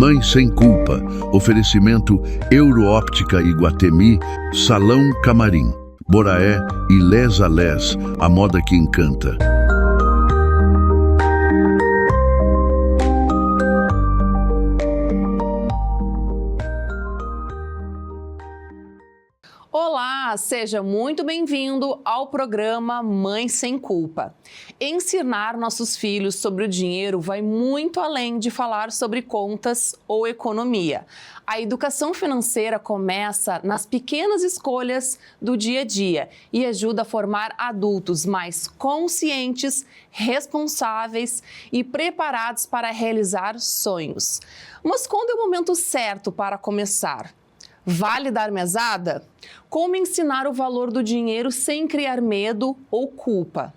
Mãe Sem Culpa. Oferecimento Euroóptica Iguatemi, Salão Camarim, Boraé e Les a Les, a moda que encanta. Olá, seja muito bem-vindo ao programa Mãe Sem Culpa. Ensinar nossos filhos sobre o dinheiro vai muito além de falar sobre contas ou economia. A educação financeira começa nas pequenas escolhas do dia a dia e ajuda a formar adultos mais conscientes, responsáveis e preparados para realizar sonhos. Mas quando é o momento certo para começar? Vale dar mesada? Como ensinar o valor do dinheiro sem criar medo ou culpa?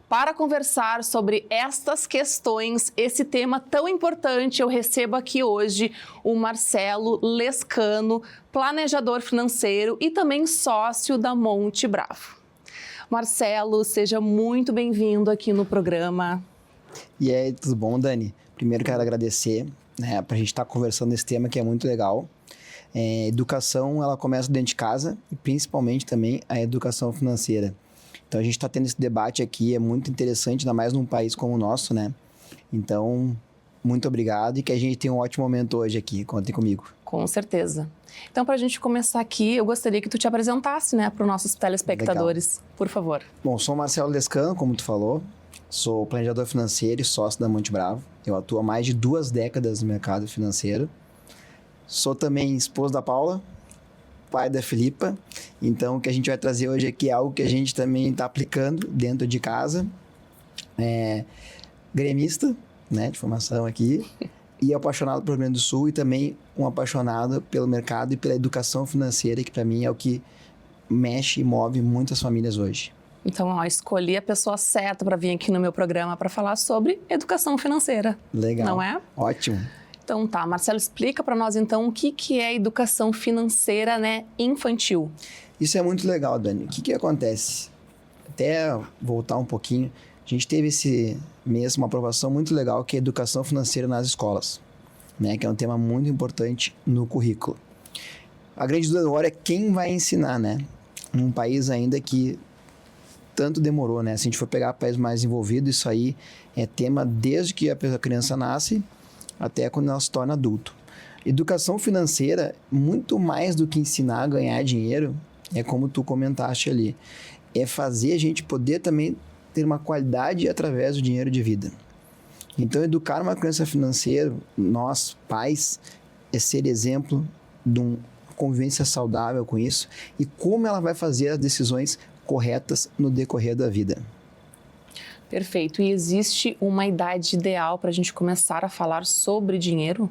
Para conversar sobre estas questões, esse tema tão importante, eu recebo aqui hoje o Marcelo Lescano, planejador financeiro e também sócio da Monte Bravo. Marcelo, seja muito bem-vindo aqui no programa. E aí, tudo bom, Dani? Primeiro quero agradecer, para a gente estar conversando nesse tema que é muito legal. Educação, ela começa dentro de casa e principalmente também a educação financeira. Então, a gente está tendo esse debate aqui, é muito interessante, ainda mais num país como o nosso, né? Então, muito obrigado e que a gente tenha um ótimo momento hoje aqui. Contem comigo. Com certeza. Então, para a gente começar aqui, eu gostaria que tu te apresentasse, para os nossos telespectadores, legal. Por favor. Bom, sou o Marcelo Lescano, como tu falou. Sou planejador financeiro e sócio da Monte Bravo. Eu atuo há mais de 2 décadas no mercado financeiro. Sou também esposo da Paula, pai da Filipa. Então, o que a gente vai trazer hoje aqui é algo que a gente também está aplicando dentro de casa. Gremista, de formação aqui. E apaixonado pelo Rio Grande do Sul e também um apaixonado pelo mercado e pela educação financeira, que para mim é o que mexe e move muitas famílias hoje. Então, escolhi a pessoa certa para vir aqui no meu programa para falar sobre educação financeira. Legal. Não é? Ótimo. Então tá, Marcelo, explica para nós então o que é educação financeira, infantil. Isso é muito legal, Dani. O que acontece? Até voltar um pouquinho, a gente teve esse mês uma aprovação muito legal que é educação financeira nas escolas, que é um tema muito importante no currículo. A grande dúvida agora é quem vai ensinar, num país ainda que tanto demorou, Se a gente for pegar países mais envolvidos, isso aí é tema desde que a criança nasce até quando ela se torna adulto. Educação financeira, muito mais do que ensinar a ganhar dinheiro, é como tu comentaste ali, é fazer a gente poder também ter uma qualidade através do dinheiro de vida. Então, educar uma criança financeira, nós, pais, é ser exemplo de uma convivência saudável com isso e como ela vai fazer as decisões corretas no decorrer da vida. Perfeito. E existe uma idade ideal para a gente começar a falar sobre dinheiro?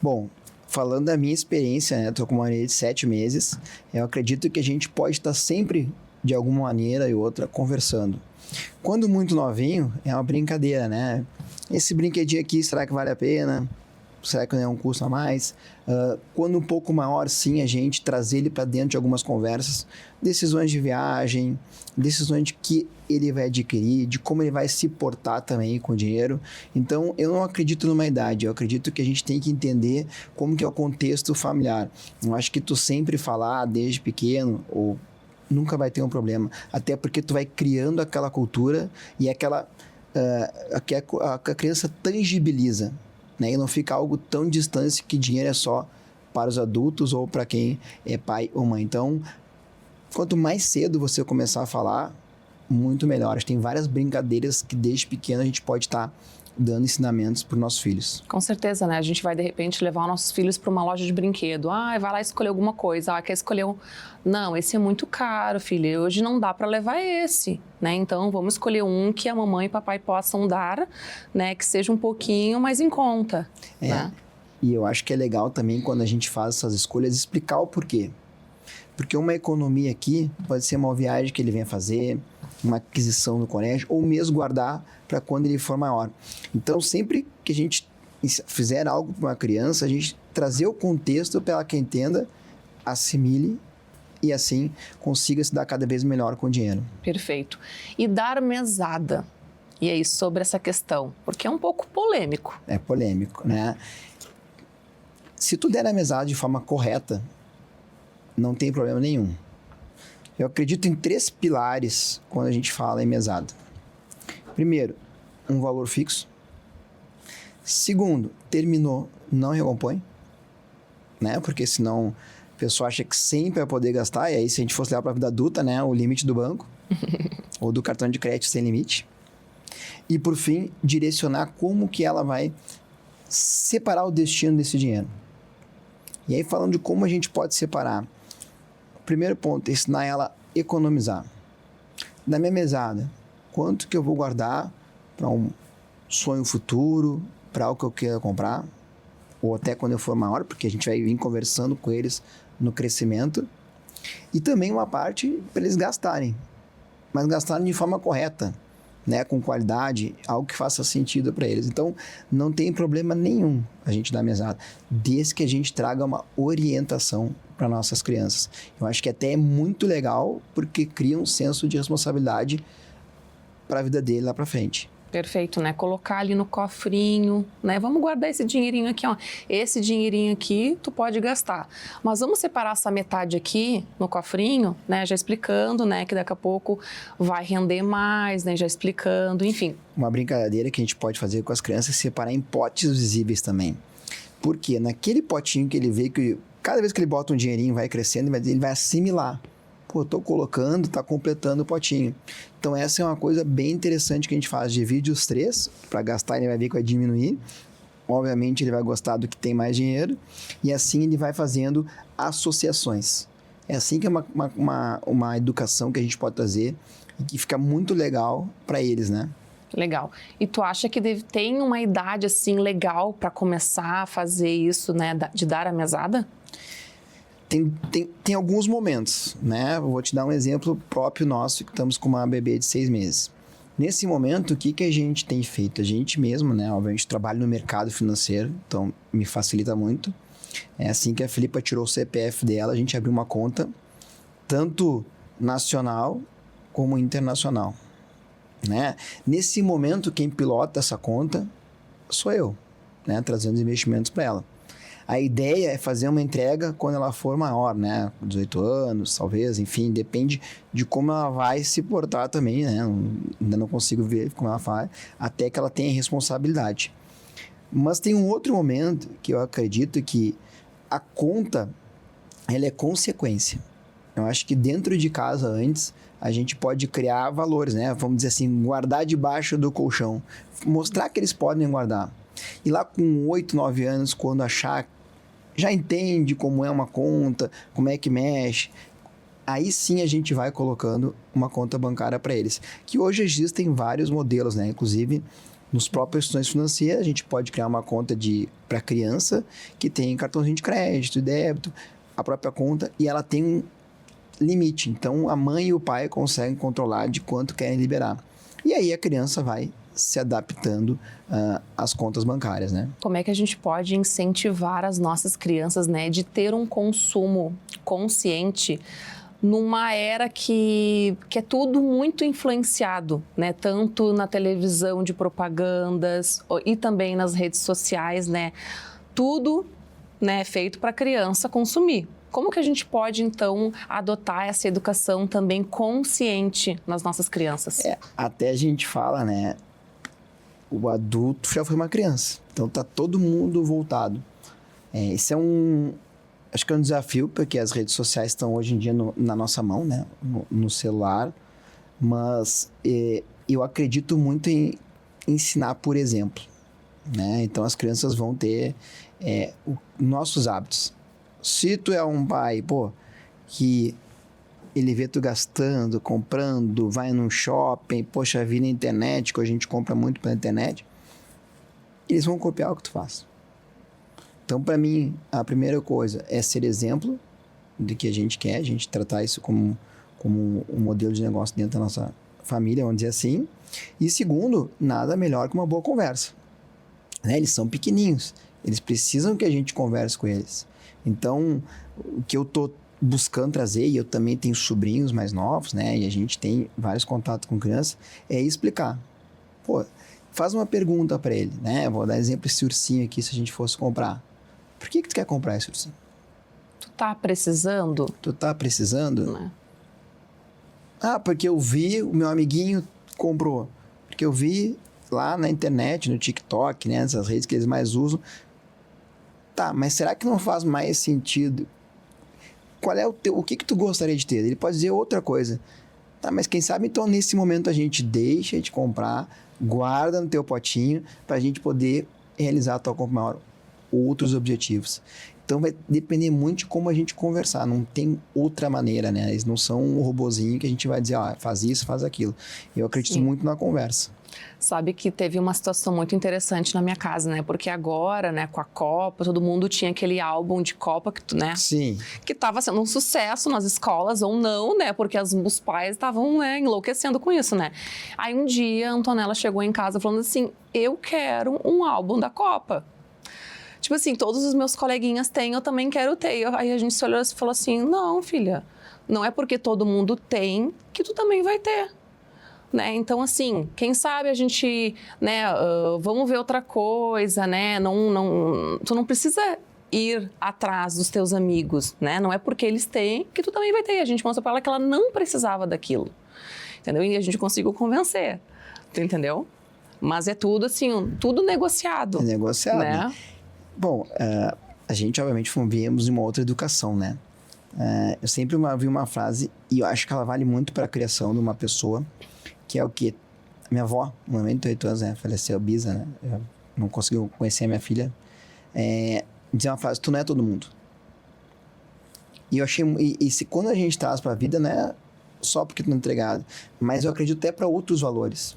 Bom, falando da minha experiência, estou com uma maneira de 7 meses, eu acredito que a gente pode estar sempre, de alguma maneira ou outra, conversando. Quando muito novinho, é uma brincadeira, Esse brinquedinho aqui, será que vale a pena? Será que não é um custo a mais? Quando um pouco maior, sim, a gente trazer ele para dentro de algumas conversas, decisões de viagem, decisões de que ele vai adquirir, de como ele vai se portar também com o dinheiro. Então, eu não acredito numa idade, eu acredito que a gente tem que entender como que é o contexto familiar. Eu acho que tu sempre falar desde pequeno, ou nunca vai ter um problema, até porque tu vai criando aquela cultura e aquela que a criança tangibiliza, e não fica algo tão distante que dinheiro é só para os adultos ou para quem é pai ou mãe. Então, quanto mais cedo você começar a falar, muito melhor. Tem várias brincadeiras que desde pequeno a gente pode estar dando ensinamentos para os nossos filhos. Com certeza, A gente vai, de repente, levar os nossos filhos para uma loja de brinquedo. Vai lá escolher alguma coisa. Quer escolher um... Não, esse é muito caro, filha. Hoje não dá para levar esse, Então, vamos escolher um que a mamãe e papai possam dar, que seja um pouquinho mais em conta, E eu acho que é legal também, quando a gente faz essas escolhas, explicar o porquê. Porque uma economia aqui pode ser uma viagem que ele venha fazer, uma aquisição no colégio, ou mesmo guardar para quando ele for maior. Então, sempre que a gente fizer algo para uma criança, a gente trazer o contexto para ela que entenda, assimile e assim consiga se dar cada vez melhor com o dinheiro. Perfeito. E dar mesada. E aí, sobre essa questão, porque é um pouco polêmico. É polêmico, Se tu der a mesada de forma correta, não tem problema nenhum. Eu acredito em 3 pilares quando a gente fala em mesada. Primeiro, um valor fixo. Segundo, terminou, não recompõe, né? Porque senão a pessoa acha que sempre vai poder gastar, e aí se a gente fosse levar para a vida adulta, né? O limite do banco ou do cartão de crédito sem limite. E por fim, direcionar como que ela vai separar o destino desse dinheiro. E aí falando de como a gente pode separar, o primeiro ponto é ensinar ela a economizar. Na minha mesada, quanto que eu vou guardar para um sonho futuro, para algo que eu queira comprar, ou até quando eu for maior, porque a gente vai vir conversando com eles no crescimento. E também uma parte para eles gastarem, mas gastarem de forma correta, né, com qualidade, algo que faça sentido para eles. Então, não tem problema nenhum a gente dar mesada, desde que a gente traga uma orientação para nossas crianças. Eu acho que até é muito legal, porque cria um senso de responsabilidade para a vida dele lá para frente. Perfeito, né? Colocar ali no cofrinho, né? Vamos guardar esse dinheirinho aqui, ó. Esse dinheirinho aqui tu pode gastar. Mas vamos separar essa metade aqui no cofrinho, né? Já explicando, né? Que daqui a pouco vai render mais, né? Já explicando, enfim. Uma brincadeira que a gente pode fazer com as crianças é separar em potes visíveis também. Porque naquele potinho que ele vê que cada vez que ele bota um dinheirinho vai crescendo, ele vai assimilar. Pô, tô colocando, tá completando o potinho. Então essa é uma coisa bem interessante que a gente faz. Divide os 3, para gastar ele vai ver que vai diminuir. Obviamente ele vai gostar do que tem mais dinheiro. E assim ele vai fazendo associações. É assim que é uma educação que a gente pode trazer e que fica muito legal para eles, né? Legal. E tu acha que tem uma idade assim legal para começar a fazer isso, né? De dar a mesada? Tem alguns momentos, né? Eu vou te dar um exemplo próprio nosso, que estamos com uma bebê de 6 meses. Nesse momento, o que a gente tem feito? A gente mesmo, né? Obviamente, trabalho no mercado financeiro, então me facilita muito. É assim que a Filipa tirou o CPF dela, a gente abriu uma conta, tanto nacional como internacional, né? Nesse momento, quem pilota essa conta sou eu, né? Trazendo os investimentos para ela. A ideia é fazer uma entrega quando ela for maior, né? 18 anos, talvez, enfim, depende de como ela vai se portar também, né? Ainda não consigo ver como ela faz, até que ela tenha responsabilidade. Mas tem um outro momento que eu acredito que a conta, ela é consequência. Eu acho que dentro de casa, antes, a gente pode criar valores, né? Vamos dizer assim, guardar debaixo do colchão. Mostrar que eles podem guardar. E lá com 8, 9 anos, quando achar, já entende como é uma conta, como é que mexe, aí sim a gente vai colocando uma conta bancária para eles. Que hoje existem vários modelos, né? Inclusive, nos próprios instituições financeiras, a gente pode criar uma conta para criança que tem cartãozinho de crédito, débito, a própria conta, e ela tem um limite. Então, a mãe e o pai conseguem controlar de quanto querem liberar. E aí a criança vai se adaptando às contas bancárias, né? Como é que a gente pode incentivar as nossas crianças, né, de ter um consumo consciente numa era que é tudo muito influenciado, né? Tanto na televisão de propagandas e também nas redes sociais, né? Tudo, né, feito para a criança consumir. Como que a gente pode, então, adotar essa educação também consciente nas nossas crianças? Até a gente fala, né? O adulto já foi uma criança. Então, tá todo mundo voltado. Esse acho que é um desafio, porque as redes sociais estão hoje em dia na nossa mão, né? No celular. Mas eu acredito muito em ensinar por exemplo, né? Então, as crianças vão ter nossos hábitos. Se tu é um pai, que ele vê tu gastando, comprando, vai num shopping, poxa vida, na internet, que a gente compra muito pela internet, eles vão copiar o que tu faz. Então, para mim, a primeira coisa é ser exemplo do que a gente quer, a gente tratar isso como um modelo de negócio dentro da nossa família, vamos dizer assim. E segundo, nada melhor que uma boa conversa, né? Eles são pequeninhos, eles precisam que a gente converse com eles. Então, o que eu tô buscando trazer, e eu também tenho sobrinhos mais novos, né? E a gente tem vários contatos com crianças, é explicar. Faz uma pergunta para ele, né? Vou dar exemplo esse ursinho aqui, se a gente fosse comprar. Por que tu quer comprar esse ursinho? Tu tá precisando? Tu tá precisando? Né? Ah, porque eu vi, o meu amiguinho comprou. Porque eu vi lá na internet, no TikTok, né? Essas redes que eles mais usam. Tá, mas será que não faz mais sentido? Qual é o que tu gostaria de ter? Ele pode dizer outra coisa. Tá, mas quem sabe então nesse momento a gente deixa de comprar, guarda no teu potinho pra gente poder realizar a tua compra maior, outros objetivos. Então vai depender muito de como a gente conversar, não tem outra maneira, né? Eles não são um robozinho que a gente vai dizer, faz isso, faz aquilo. Eu acredito muito na conversa. Sabe que teve uma situação muito interessante na minha casa, né? Porque agora, né, com a Copa, todo mundo tinha aquele álbum de Copa, né? Sim. Que estava sendo um sucesso nas escolas, ou não, né? Porque os pais estavam, né, enlouquecendo com isso, né? Aí um dia a Antonella chegou em casa falando assim, eu quero um álbum da Copa. Tipo assim, todos os meus coleguinhas têm, eu também quero ter. Aí a gente se olhou e falou assim, não, filha, não é porque todo mundo tem que tu também vai ter. Né? Então, assim, quem sabe a gente, né, vamos ver outra coisa, né? Tu não precisa ir atrás dos teus amigos, né? Não é porque eles têm que tu também vai ter. A gente mostrou para ela que ela não precisava daquilo, entendeu? E a gente conseguiu convencer, tu entendeu? Mas é tudo assim, tudo negociado. É negociado. Né? Bom, a gente, obviamente, viemos de uma outra educação, né? Eu sempre vi uma frase, e eu acho que ela vale muito para a criação de uma pessoa, que é o quê? Minha avó, no momento de 8 anos, né? Faleceu, bisa, né? Eu não conseguiu conhecer a minha filha. Dizer uma frase, tu não é todo mundo. E eu achei... se quando a gente traz para a vida, não é só porque tu não é entregado, mas eu acredito até para outros valores.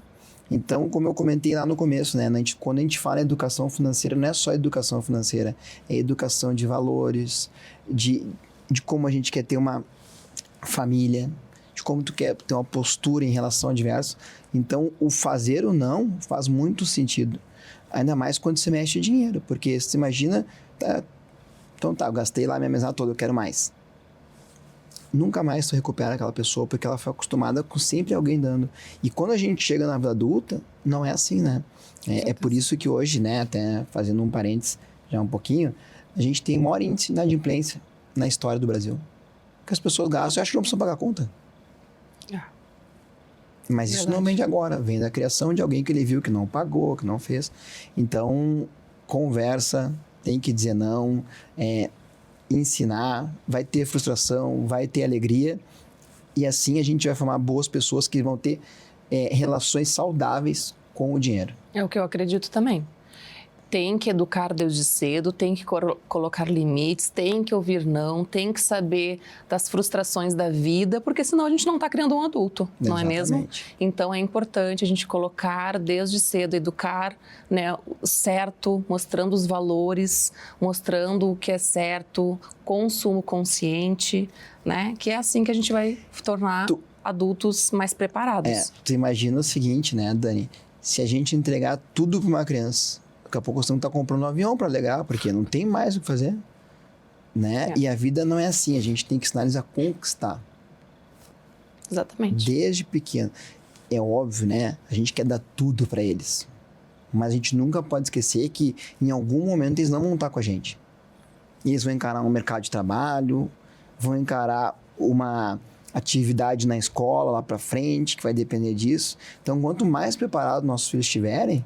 Então, como eu comentei lá no começo, né? Quando a gente fala em educação financeira, não é só educação financeira, é educação de valores, de como a gente quer ter uma família, de como tu quer ter uma postura em relação a diversos. Então, o fazer ou não faz muito sentido. Ainda mais quando você mexe dinheiro, porque você imagina, então eu gastei lá minha mesada toda, eu quero mais. Nunca mais tu recupera aquela pessoa, porque ela foi acostumada com sempre alguém dando. E quando a gente chega na vida adulta, não é assim, né? É por isso que hoje, né, até fazendo um parênteses já um pouquinho, a gente tem o maior índice de inadimplência na história do Brasil. Porque as pessoas gastam e acham que não precisam pagar a conta. Mas isso não vem de agora, vem da criação de alguém que ele viu que não pagou, que não fez. Então, conversa, tem que dizer não, ensinar, vai ter frustração, vai ter alegria, e assim a gente vai formar boas pessoas que vão ter relações saudáveis com o dinheiro. É o que eu acredito também. Tem que educar desde cedo, tem que colocar limites, tem que ouvir não, tem que saber das frustrações da vida, porque senão a gente não está criando um adulto, não é mesmo? Então é importante a gente colocar desde cedo, educar, né, certo, mostrando os valores, mostrando o que é certo, consumo consciente, né? Que é assim que a gente vai tornar adultos mais preparados. Tu imagina o seguinte, né, Dani? Se a gente entregar tudo para uma criança, daqui a pouco você não está comprando um avião para alegar, porque não tem mais o que fazer, né? E a vida não é assim, a gente tem que ensinar eles a conquistar. Exatamente. Desde pequeno. É óbvio, né? A gente quer dar tudo para eles. Mas a gente nunca pode esquecer que em algum momento eles não vão estar com a gente. E eles vão encarar um mercado de trabalho, vão encarar uma atividade na escola lá para frente, que vai depender disso. Então, quanto mais preparados nossos filhos estiverem,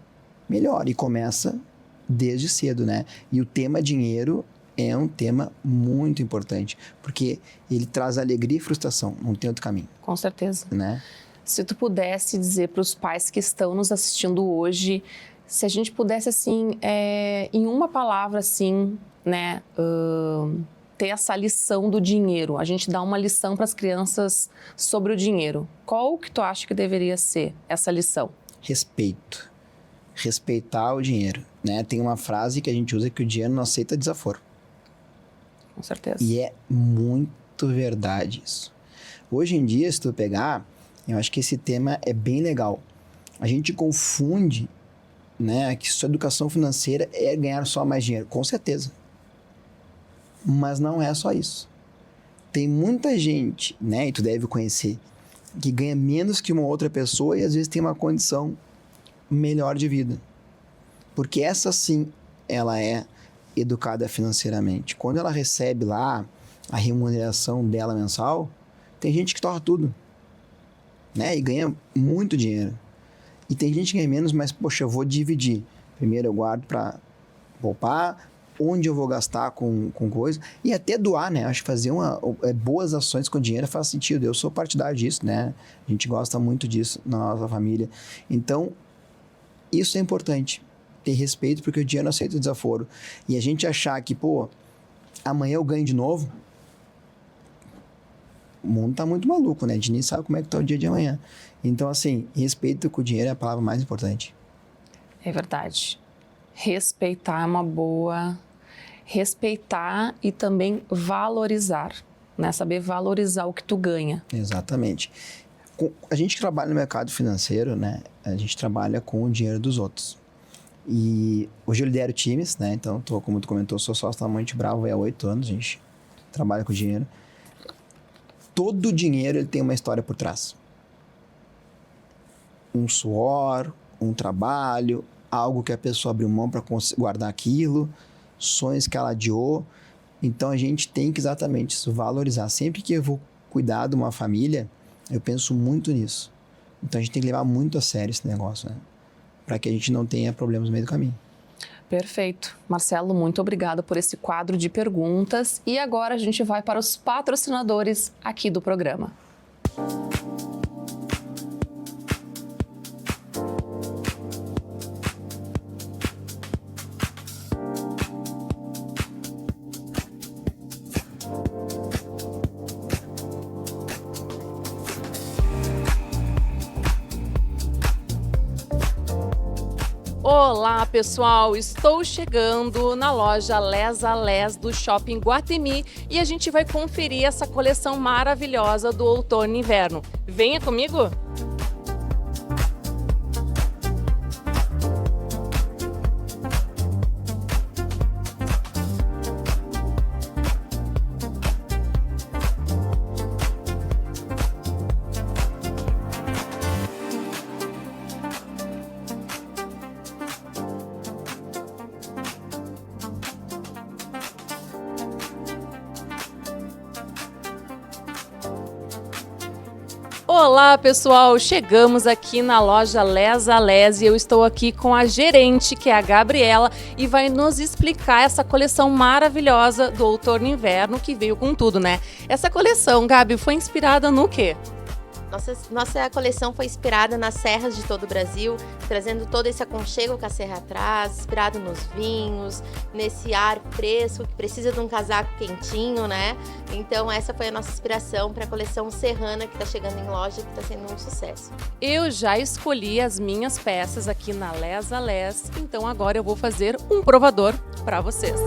melhor. E começa desde cedo, né? E o tema dinheiro é um tema muito importante, porque ele traz alegria e frustração, não tem outro caminho. Com certeza. Né? Se tu pudesse dizer para os pais que estão nos assistindo hoje, se a gente pudesse, assim, em uma palavra, assim, né, ter essa lição do dinheiro, a gente dá uma lição para as crianças sobre o dinheiro. Qual que tu acha que deveria ser essa lição? Respeito. Respeitar o dinheiro, né? Tem uma frase que a gente usa que o dinheiro não aceita desaforo. Com certeza. E é muito verdade isso. Hoje em dia, se tu pegar, eu acho que esse tema é bem legal. A gente confunde, né, que sua educação financeira é ganhar só mais dinheiro. Com certeza. Mas não é só isso. Tem muita gente, né, e tu deve conhecer, que ganha menos que uma outra pessoa e às vezes tem uma condição melhor de vida. Porque essa sim, ela é educada financeiramente. Quando ela recebe lá a remuneração dela mensal, tem gente que torra tudo, né? E ganha muito dinheiro. E tem gente que ganha menos, mas, poxa, eu vou dividir. Primeiro eu guardo para poupar, onde eu vou gastar com coisa, e até doar, né? Acho que fazer boas ações com dinheiro faz sentido. Eu sou partidário disso, né? A gente gosta muito disso na nossa família. Então, isso é importante. Ter respeito, porque o dinheiro não aceita o desaforo. E a gente achar que, pô, amanhã eu ganho de novo, o mundo tá muito maluco, né? A gente nem sabe como é que tá o dia de amanhã. Então, assim, respeito com o dinheiro é a palavra mais importante. É verdade. Respeitar é uma boa... Respeitar e também valorizar, né? Saber valorizar o que tu ganha. Exatamente. A gente que trabalha no mercado financeiro, né? A gente trabalha com o dinheiro dos outros. E hoje eu lidero times, né? Então, como tu comentou, sou sócio da Monte Bravo há 8 anos, a gente trabalha com dinheiro. Todo dinheiro ele tem uma história por trás. Um suor, um trabalho, algo que a pessoa abriu mão para guardar aquilo, sonhos que ela adiou. Então, a gente tem que exatamente isso, valorizar. Sempre que eu vou cuidar de uma família, eu penso muito nisso. Então, a gente tem que levar muito a sério esse negócio, né? Para que a gente não tenha problemas no meio do caminho. Perfeito. Marcelo, muito obrigada por esse quadro de perguntas. E agora a gente vai para os patrocinadores aqui do programa. Olá, pessoal! Estou chegando na loja Les a Les do Shopping Guatemi e a gente vai conferir essa coleção maravilhosa do outono e inverno. Venha comigo! Olá, pessoal! Chegamos aqui na loja Les a Les e eu estou aqui com a gerente, que é a Gabriela, e vai nos explicar essa coleção maravilhosa do outono e inverno que veio com tudo, né? Essa coleção, Gabi, foi inspirada no quê? Nossa coleção foi inspirada nas serras de todo o Brasil, trazendo todo esse aconchego que a serra traz, inspirado nos vinhos, nesse ar fresco que precisa de um casaco quentinho, né? Então essa foi a nossa inspiração para a coleção serrana que está chegando em loja, que está sendo um sucesso. Eu já escolhi as minhas peças aqui na Les a Les, então agora eu vou fazer um provador para vocês.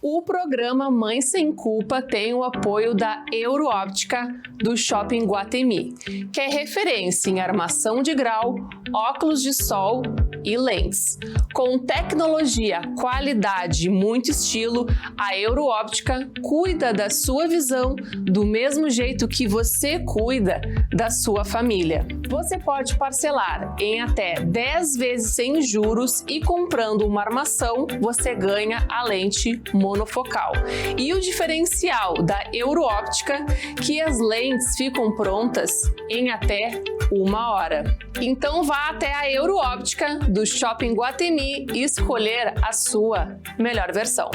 O programa Mãe Sem Culpa tem o apoio da Euroóptica do Shopping Guatemi, que é referência em armação de grau, óculos de sol e lentes. Com tecnologia, qualidade e muito estilo, a Euroóptica cuida da sua visão do mesmo jeito que você cuida da sua família. Você pode parcelar em até 10 vezes sem juros e comprando uma armação, você ganha a lente monofocal. E o diferencial da Euroóptica, que as lentes ficam prontas em até 1 hora. Então vá até a Euroóptica do Shopping Guatemi e escolher a sua melhor versão.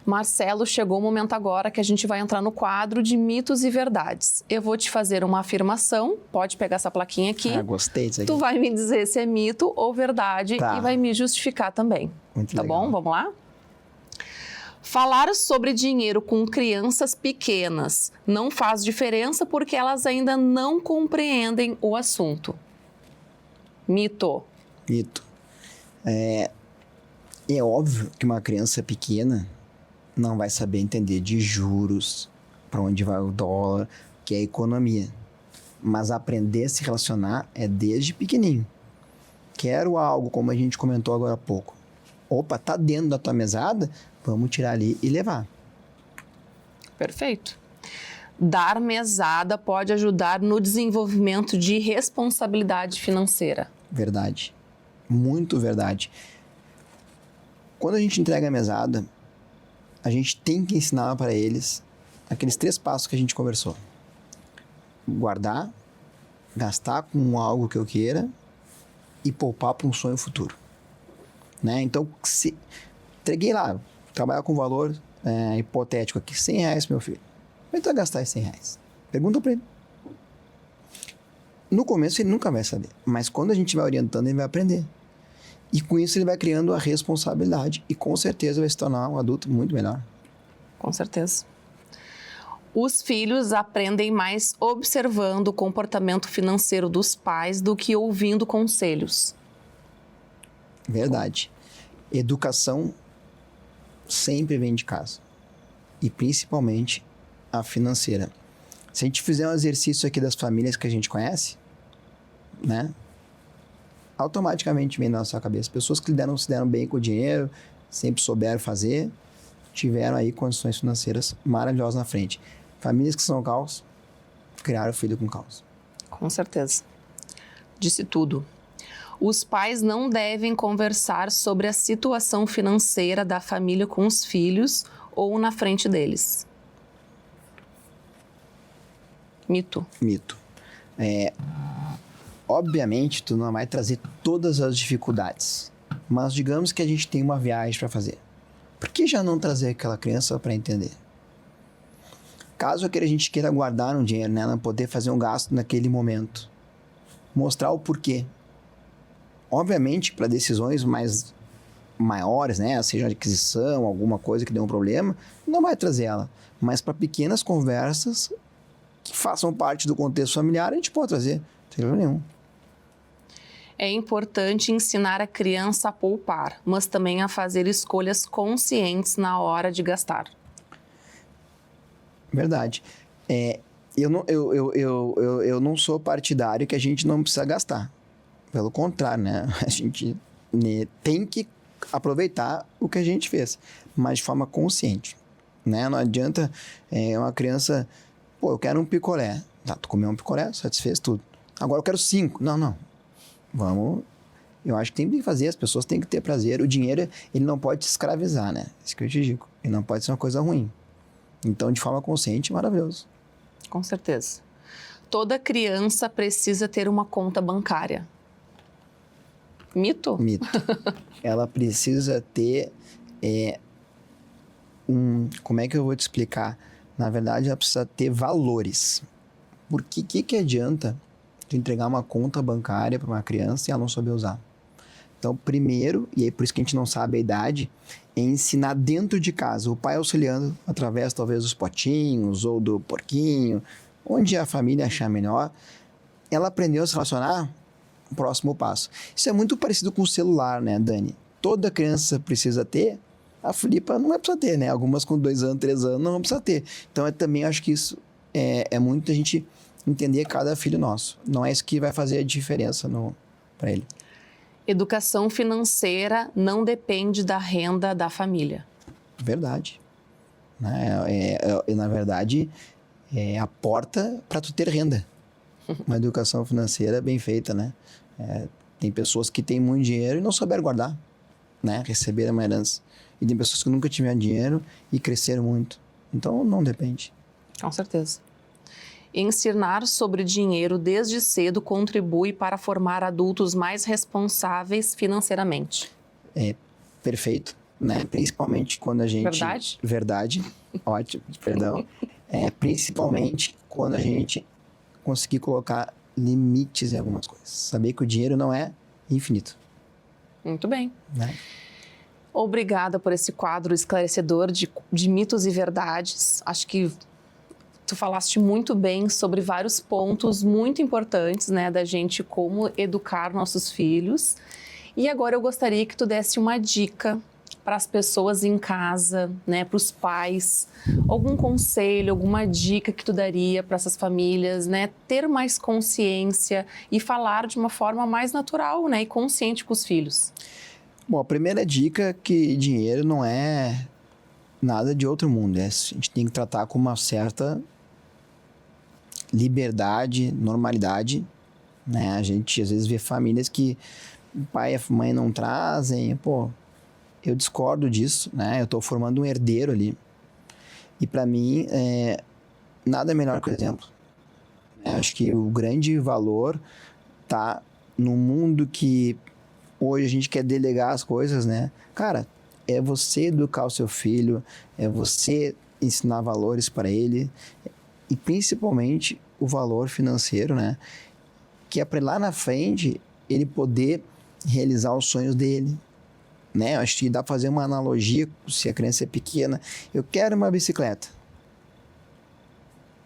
Marcelo, chegou o momento agora que a gente vai entrar no quadro de mitos e verdades. Eu vou te fazer uma afirmação, pode pegar essa plaquinha aqui. Gostei disso aqui. Tu vai me dizer se é mito ou verdade Tá. e vai me justificar também. Muito Tá legal. bom? Vamos lá? Falar sobre dinheiro com crianças pequenas não faz diferença porque elas ainda não compreendem o assunto. Mito. Mito. É óbvio que uma criança pequena não vai saber entender de juros, para onde vai o dólar, que é a economia. Mas aprender a se relacionar é desde pequenininho. Quero algo, como a gente comentou agora há pouco. Opa, tá dentro da tua mesada? Vamos tirar ali e levar. Perfeito. Dar mesada pode ajudar no desenvolvimento de responsabilidade financeira. Verdade. Muito verdade. Quando a gente entrega a mesada, a gente tem que ensinar para eles aqueles 3 passos que a gente conversou. Guardar, gastar com algo que eu queira e poupar para um sonho futuro. Né? Então, se entreguei lá, trabalhar com valor hipotético aqui, R$100, meu filho. Como é que tu vai gastar esses R$100? Pergunta para ele. No começo ele nunca vai saber, mas quando a gente vai orientando, ele vai aprender. E com isso ele vai criando a responsabilidade e com certeza vai se tornar um adulto muito melhor. Com certeza. Os filhos aprendem mais observando o comportamento financeiro dos pais do que ouvindo conselhos. Verdade. Educação sempre vem de casa. E principalmente a financeira. Se a gente fizer um exercício aqui das famílias que a gente conhece, né? Automaticamente vem na nossa cabeça. Pessoas que se deram bem com o dinheiro, sempre souberam fazer, tiveram aí condições financeiras maravilhosas na frente. Famílias que são caos, criaram filho com caos. Com certeza. Disse tudo. Os pais não devem conversar sobre a situação financeira da família com os filhos ou na frente deles. Mito. Mito. Obviamente, tu não vai trazer todas as dificuldades, mas digamos que a gente tem uma viagem para fazer. Por que já não trazer aquela criança para entender? Caso a gente queira guardar um dinheiro, né, não poder fazer um gasto naquele momento, mostrar o porquê. Obviamente, para decisões maiores, né, seja de aquisição, alguma coisa que dê um problema, não vai trazer ela. Mas para pequenas conversas que façam parte do contexto familiar, a gente pode trazer, não tem problema nenhum. É importante ensinar a criança a poupar, mas também a fazer escolhas conscientes na hora de gastar. Verdade. Eu não sou partidário que a gente não precisa gastar. Pelo contrário, né? A gente tem que aproveitar o que a gente fez, mas de forma consciente. Né? Não adianta uma criança... Pô, eu quero um picolé. Tá, tu comeu um picolé, satisfez tudo. Agora eu quero 5. Não. Vamos... Eu acho que tem que fazer, as pessoas têm que ter prazer. O dinheiro, ele não pode te escravizar, né? Isso que eu te digo. Ele não pode ser uma coisa ruim. Então, de forma consciente, maravilhoso. Com certeza. Toda criança precisa ter uma conta bancária. Mito? Mito. Ela precisa ter como é que eu vou te explicar? Na verdade, ela precisa ter valores. Porque o que adianta tu entregar uma conta bancária para uma criança e ela não saber usar? Então, primeiro, e é por isso que a gente não sabe a idade, é ensinar dentro de casa, o pai auxiliando através talvez dos potinhos ou do porquinho, onde a família achar melhor. Ela aprendeu a se relacionar, o próximo passo. Isso é muito parecido com o celular, né, Dani? Toda criança precisa ter, a Filipa não vai precisar ter, né? Algumas com 2 anos, 3 anos não vão precisar ter. Então, eu também acho que isso é muito a gente entender cada filho nosso. Não é isso que vai fazer a diferença para ele. Educação financeira não depende da renda da família. Verdade. Na verdade, é a porta para tu ter renda. Uma educação financeira bem feita, né? Tem pessoas que têm muito dinheiro e não souberam guardar, né? Receberam uma herança. E tem pessoas que nunca tiveram dinheiro e cresceram muito. Então, não depende. Com certeza. Ensinar sobre dinheiro desde cedo contribui para formar adultos mais responsáveis financeiramente. Perfeito. né? Principalmente quando a gente... Verdade? Verdade. Ótimo, perdão. Principalmente quando a gente conseguir colocar limites em algumas coisas. Saber que o dinheiro não é infinito. Muito bem. Né? Obrigada por esse quadro esclarecedor de mitos e verdades. Acho que tu falaste muito bem sobre vários pontos muito importantes, né, da gente como educar nossos filhos. E agora eu gostaria que tu desse uma dica para as pessoas em casa, né, para os pais, algum conselho, alguma dica que tu daria para essas famílias, né, ter mais consciência e falar de uma forma mais natural, né, e consciente com os filhos. Bom, a primeira dica é que dinheiro não é nada de outro mundo. A gente tem que tratar com uma certa liberdade, normalidade, né? A gente às vezes vê famílias que o pai e a mãe não trazem, pô, eu discordo disso, né? Eu tô formando um herdeiro ali. E para mim, nada é melhor que o exemplo. Acho que o grande valor tá no mundo que hoje a gente quer delegar as coisas, né? Cara, é você educar o seu filho, é você ensinar valores para ele e principalmente o valor financeiro, né? Que é para lá na frente ele poder realizar os sonhos dele, né? Acho que dá para fazer uma analogia, se a criança é pequena, eu quero uma bicicleta.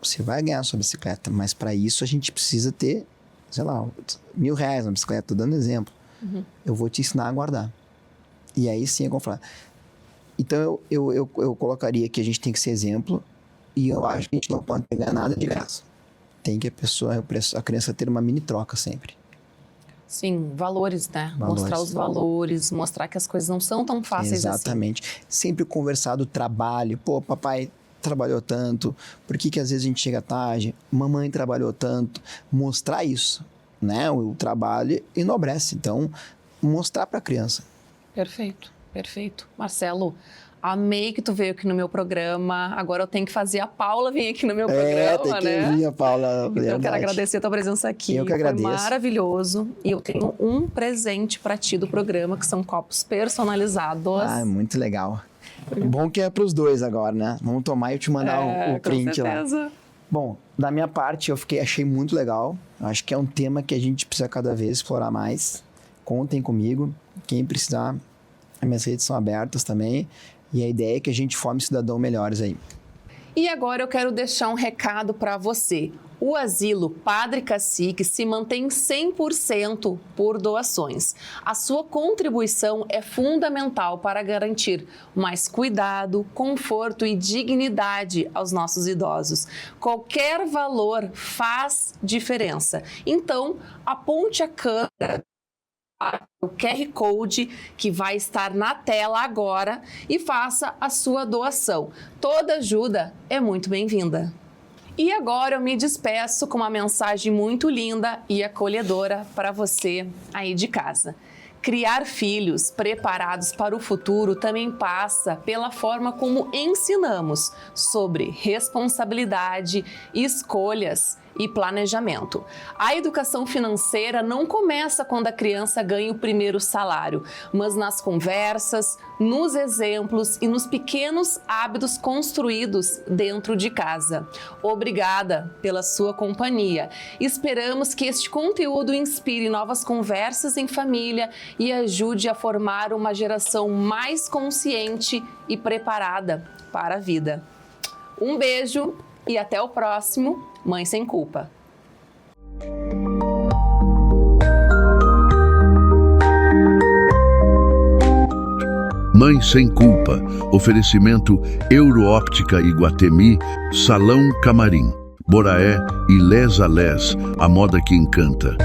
Você vai ganhar a sua bicicleta, mas para isso a gente precisa ter, sei lá, R$1.000 na bicicleta, tô dando exemplo. Uhum. Eu vou te ensinar a guardar. E aí sim é como falar. Então eu colocaria que a gente tem que ser exemplo e eu acho que a gente não pode pegar nada de graça. Tem que a criança ter uma mini troca sempre. Sim, valores, né? Mostrar os valores, mostrar que as coisas não são tão fáceis assim. Exatamente. Sempre conversar do trabalho. Pô, papai trabalhou tanto, por que às vezes a gente chega tarde? Mamãe trabalhou tanto. Mostrar isso, né? O trabalho enobrece. Então, mostrar para a criança. Perfeito, perfeito. Marcelo, amei que tu veio aqui no meu programa. Agora eu tenho que fazer a Paula vir aqui no meu programa, tem que né? vir a Paula. Então eu quero agradecer a tua presença aqui. Eu que agradeço. Foi maravilhoso. E eu tenho um presente para ti do programa, que são copos personalizados. Ah, muito legal. Bom que é para os dois agora, né? Vamos tomar e eu te mandar o print lá. Com certeza. Bom, da minha parte, achei muito legal. Acho que é um tema que a gente precisa cada vez explorar mais. Contem comigo. Quem precisar, as minhas redes são abertas também. E a ideia é que a gente forme cidadãos melhores aí. E agora eu quero deixar um recado para você. O Asilo Padre Cacique se mantém 100% por doações. A sua contribuição é fundamental para garantir mais cuidado, conforto e dignidade aos nossos idosos. Qualquer valor faz diferença. Então, aponte a câmera, o QR Code que vai estar na tela agora e faça a sua doação. Toda ajuda é muito bem-vinda. E agora eu me despeço com uma mensagem muito linda e acolhedora para você aí de casa. Criar filhos preparados para o futuro também passa pela forma como ensinamos sobre responsabilidade, escolhas e planejamento. A educação financeira não começa quando a criança ganha o primeiro salário, mas nas conversas, nos exemplos e nos pequenos hábitos construídos dentro de casa. Obrigada pela sua companhia. Esperamos que este conteúdo inspire novas conversas em família e ajude a formar uma geração mais consciente e preparada para a vida. Um beijo e até o próximo Mãe Sem Culpa. Mãe Sem Culpa. Oferecimento Euroóptica Iguatemi, Salão Camarim, Boraé e Les a Les, a moda que encanta.